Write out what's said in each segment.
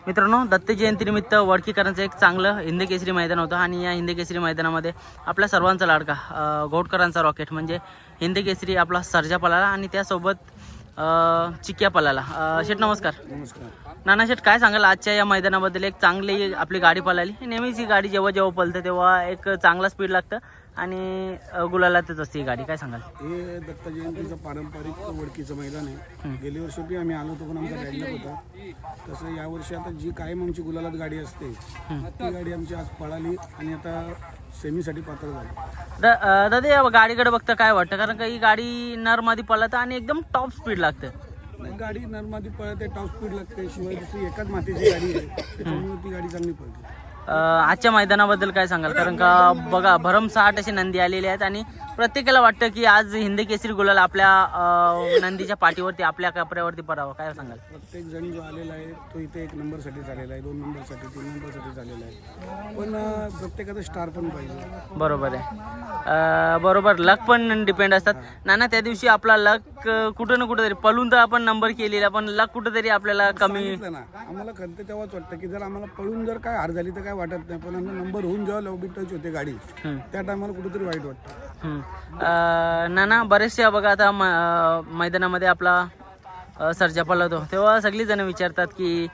मित्रांनो, दत्त जयंतीनिमित्त वडकीकरांचं एक चांगलं हिंद केसरी मैदान होतं आणि या हिंद केसरी मैदानामध्ये आपल्या सर्वांचा लाडका घोटकरांचा रॉकेट म्हणजे हिंद केसरी आपला सर्जा पळाला आणि त्यासोबत चिक्या पळाला. शेठ नमस्कार. नमस्कार. नाना शेठ, काय सांगाल आजच्या या मैदानाबद्दल? एक चांगली आपली गाडी पळाली. नेहमीच ही गाडी जेव्हा जेव्हा पळते तेव्हा एक चांगला स्पीड लागतं आणि गुलालातच असते ही गाडी. काय सांगाल? हे दत्त जयंतीचं पारंपरिक वडकीचं मैदान आहे. गेल्या वर्षी बी आम्ही आलो होतो पण आमचा बॅडलक होता. तसं यावर्षी आता जी कायम आमची गुलालात गाडी असते ती गाडी आमची आज पळाली आणि आता सेमीसाठी पात्र झाली. दादा, या गाडीकडे बघता काय वाटतं? कारण का ही गाडी नरमादी पळतं आणि एकदम टॉप स्पीड लागतं. नाही, गाडी नरमादी पळते, टॉप स्पीड लागते. शिवाय दुसरी एकाच मातीची गाडी आहे त्याच्यामुळे ती गाडी चांगली पळते. आजच्या मैदानाबद्दल काय सांगाल? कारण का बघा, भरमसाठ असे नंदी आलेले आहेत आणि प्रत्येकाला वाटतं की आज हिंद केसरी गुलाल आपल्या नंदीच्या पाठीवरती, आपल्या कपड्यावरती पडावं. काय सांगाल? प्रत्येक जण जो आलेला आहे तो इथे 1 नंबरसाठी झालेला आहे, 2 नंबरसाठी, 3 नंबरसाठी झालेला आहे. पण प्रत्येकाचा स्टार पण पाहिजे. बरोबर आहे. बरोबर, लक पण डिपेंड असतात. नाना, त्या दिवशी आपला लक कुठं ना कुठं तरी पळून तर आपण नंबर केलेला, पण लक कुठंतरी आपल्याला कमी ना. आम्हाला खरं तेव्हाच वाटतं की जर आम्हाला पळून जर काय हार झाली तर काय वाटत नाही, पण आम्ही नंबर होऊन जेव्हा लॉबी टच होते गाडी त्या टायमाला कुठेतरी वाईट वाटतं. नाना, बरेचसे बघा आता मैदानामध्ये आपला सर्जा पळतो तेव्हा सगळी जण विचारतात की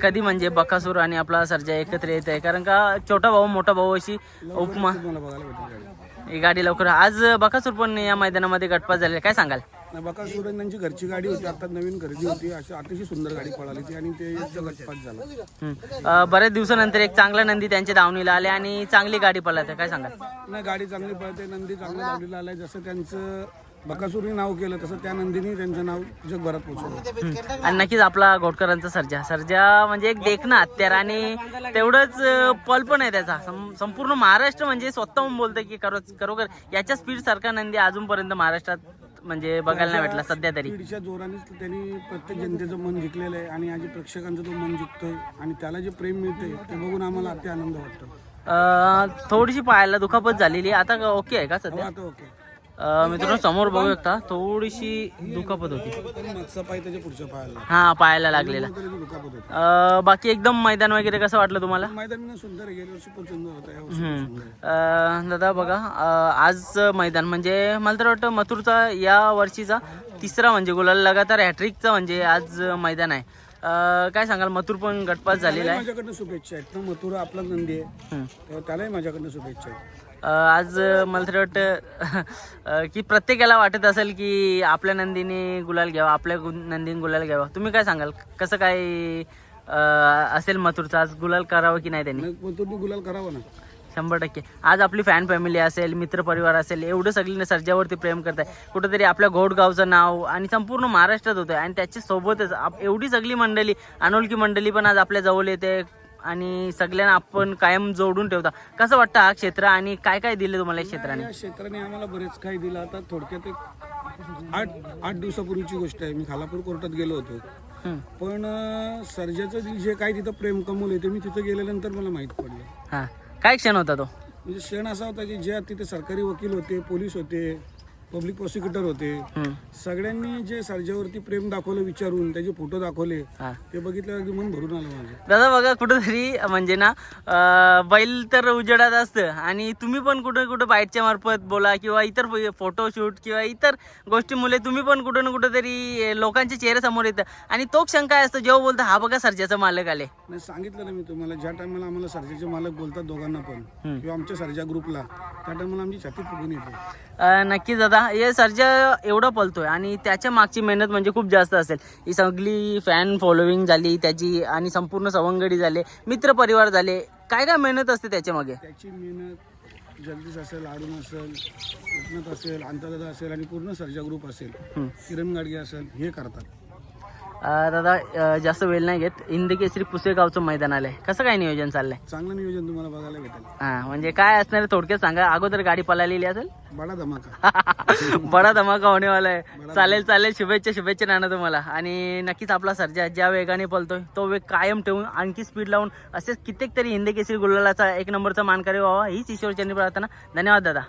कधी म्हणजे बकासूर आणि आपला सर्जा एकत्र येत आहे. कारण का छोटा भाऊ मोठा भाऊ अशी उपमा मला बघायला भेटेल गाडी. ही गाडी लवकर. आज बकासूर पण या मैदानामध्ये गटपास झाले. काय सांगाल? बकासूर त्यांची घरची गाडी होती, आता नवीन खरेदी होती. अशी अतिशय सुंदर गाडी पळाली ती आणि ते गटपास झाला. बऱ्याच दिवसानंतर एक चांगला नंदी त्यांच्या दावणीला आले आणि चांगली गाडी पळते. काय सांगाल? नाही, गाडी चांगली पळते, नंदी चांगल्या गाडीला आलाय. जसं त्यांचं बकासूरने नाव केलं तसं त्या नंदीने त्यांचं नाव जगभरात पोहोचवलं. आणि नक्कीच आपला घोटकरांचा सर्जा म्हणजे एक देखणं हत्यार आणि तेवढंच पल पण आहे त्याचा. संपूर्ण महाराष्ट्र म्हणजे स्वतःहून बोलतं की खरोखर याच्या स्पीड सारखा नंदी अजूनपर्यंत महाराष्ट्रात म्हणजे बघायला नाही भेटला सध्या तरी. स्पीडच्या जोरानेच त्यांनी प्रत्येक जनतेचं मन जिंकलेलं आहे आणि आज प्रेक्षकांचं तो मन जिंकतोय आणि त्याला जे प्रेम मिळते ते बघून आम्हाला अति आनंद वाटतो. थोडीशी पायाला दुखापत झालेली, आता ओके आहे का सध्या? आता ओके. मित्रांनो, समोर बघू शकता थोडीशी दुखापत होती. मागचा पाय त्याच्या पुढच्या पायाला हा, पायाला लागलेला. दुखापत होती. बाकी एकदम मैदान वगैरे कसं वाटलं तुम्हाला? मैदान सुंदर आहे, गेल्या वर्षी पण सुंदर होता, या वर्षी पण सुंदर आहे. दादा बघा, आज मैदान म्हणजे मला तर वाटतं मथुरचा या वर्षीचा तिसरा म्हणजे गुलाल लगातार हॅट्रिकचा म्हणजे आज मैदान आहे. काय सांगाल? मथुर पण गटपास झालेला आहे. माझ्याकडनं शुभेच्छा आहेत. मथुरा आपला नंदी आहे, त्यालाही माझ्याकडनं शुभेच्छा आहेत. आज मला तर वाटतं की प्रत्येकाला वाटत असेल की आपल्या नंदीने गुलाल घ्यावा, आपल्या नंदीने गुलाल घ्यावा. तुम्ही काय सांगाल? कसं काय असेल मथुरचा आज गुलाल करावं की नाही त्यांनी? मथुरने गुलाल करावं ना. 100%. आज आपली फॅन फॅमिली असेल, मित्रपरिवार असेल, एवढं सगळी सर्जावरती प्रेम करत आहे. कुठंतरी आपल्या घोटगावचं नाव आणि संपूर्ण महाराष्ट्रात होतं आणि त्याच्या सोबतच एवढी सगळी मंडळी, अनोळखी मंडळी पण आज आपल्या जवळ येते आणि सगळ्यांना आपण कायम जोडून ठेवता. कसं वाटतं हा क्षेत्र आणि काय काय दिलं तुम्हाला या क्षेत्राने? या क्षेत्राने आम्हाला बरेच काही दिलं. आता थोडक्यात एक 8 दिवसापूर्वीची गोष्ट आहे. मी खालापूर कोर्टात गेलो होतो, पण सर्जाचं जे काही तिथं प्रेम कमवलं ते मी तिथं गेल्यानंतर मला माहीत पडलं. हां, काय क्षण होता तो? म्हणजे क्षण असा होता की जे तिथे सरकारी वकील होते, पोलीस होते, पब्लिक प्रॉसिक्युटर होते, सगळ्यांनी जे सर्जावरती प्रेम दाखवलं, विचारून त्याचे फोटो दाखवले, ते बघितल्यावर अगदी मन भरून आलं माझं. दादा बघा, कुठंतरी म्हणजे ना बैल तर उजेडात असतं आणि तुम्ही पण कुठं कुठं बाईटच्या मार्फत बोला किंवा इतर फोटोशूट किंवा इतर गोष्टीमुळे तुम्ही पण कुठं ना कुठं तरी लोकांच्या चेहऱ्यासमोर येतं आणि तो क्षण काय असतो जेव्हा बोलता हा बघा सर्जाचा मालक आले? नाही, सांगितलं ना मी तुम्हाला, ज्या टायमाला आम्हाला सर्जाचे मालक बोलतात दोघांना पण किंवा आमच्या सर्जा ग्रुपला, त्या टायमाला आमची छाती फुगून येते. नक्कीच दादा, हे सर्जा एवढं पळतोय आणि त्याच्या मागची मेहनत म्हणजे खूप जास्त असेल. ही सगळी फॅन फॉलोविंग झाली त्याची आणि संपूर्ण सवंगडी झाले, मित्रपरिवार झाले, काय काय मेहनत असते त्याच्या मागे? त्याची मेहनत जगदीश असेल, अरुण असेल, एकनाथ असेल, अंतदादा असेल आणि पूर्ण सर्जा ग्रुप असेल, किरण गाडगे असेल, हे करतात. दादा जास्त वेळ नाही घेत, हिंद केसरी पुसेगावचं मैदान आलंय, कसं काय नियोजन चाललंय? चांगलं नियोजन तुम्हाला बघायला भेटेल. म्हणजे काय असणार थोडक्यात सांगा. अगोदर गाडी पळालेली असेल? बडा धमाका. बडा धमाका होणेवाला आहे. चालेल, शुभेच्छा नाना तुम्हाला. आणि नक्कीच आपला सर्जा ज्या वेगाने पळतोय तो वेग कायम ठेवून आणखी स्पीड लावून असेच कित्येक तरी हिंद केसरी गुलालाचा 1 नंबरचा मानकरी व्हावा हीच ईश्वरचरणी प्रार्थना. धन्यवाद दादा.